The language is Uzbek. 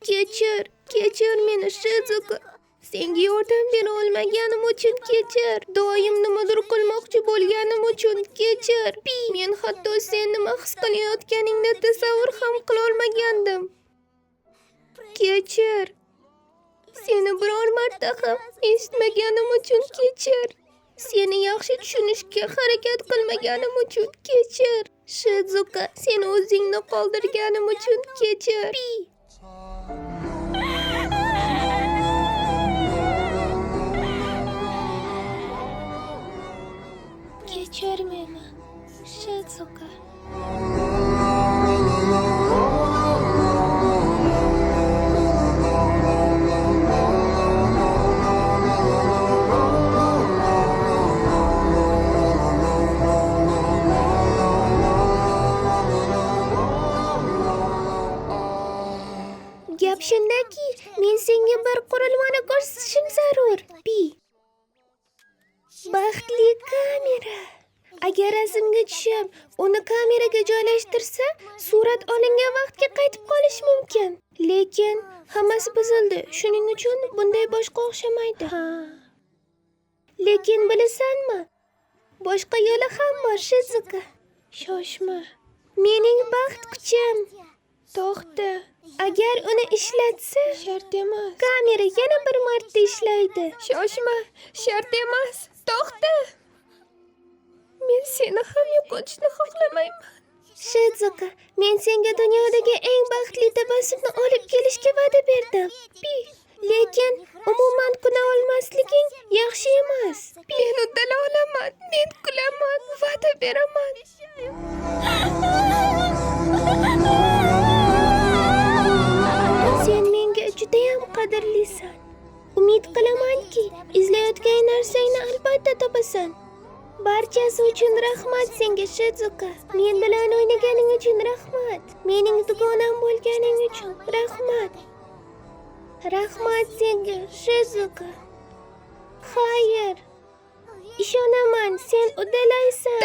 Kechir meni Shizuka. Senga yordam bera olmaganim uchun kechir. Doim nimadir qilmoqchi bo'lganim uchun kechir. Men hatto sen nima his qilayotganingni tasavvur ham qila olmagandim. Kechir. Seni biror marta ham eshitmaganim uchun kechir. Seni yaxshi tushunishga harakat qilmaganim uchun kechir. Shizuka, seni o'zingni qoldirganim uchun kechir. Kechir meni, Shizuka. Gap shundaki, men senga bir qurilmani ko'rsatishim zarur. Baxtli kamera. Agar rasmga tushib, uni kameraga joylashtirsa, surat olingan vaqtga qaytib qolish mumkin. Lekin hammasi buzildi. Shuning uchun bunday boshqa o'xshamaydi. Lekin bilasanmi? Boshqa yo'li ham bor, Shizuka. Shoshma. Mening baxt kuchim. To'xta. Agar uni ishlatsa, shart emas. Kamera yana bir marta ishlaydi. Shoshma, shart emas. To'xta. Men seni ham yo'qotishni xohlamayman. Shizuka, men senga dunyodagi eng baxtli tabassumni olib kelishga va'da berdim. Lekin umuman kula olmasliging yaxshi emas. Men uddala olaman, men kulaman, va'da beraman. Sen menga juda ham qadrlisan. Umid qilamanki, izlayotgan narsangni albatta topasan. Barchasi uchun rahmat senga, Shizuka. Men bilan o'ynaganing uchun rahmat. Mening dugonam bo'lganing uchun rahmat. Rahmat senga, Shizuka. Xayr. Ishonaman, sen uddalaysan.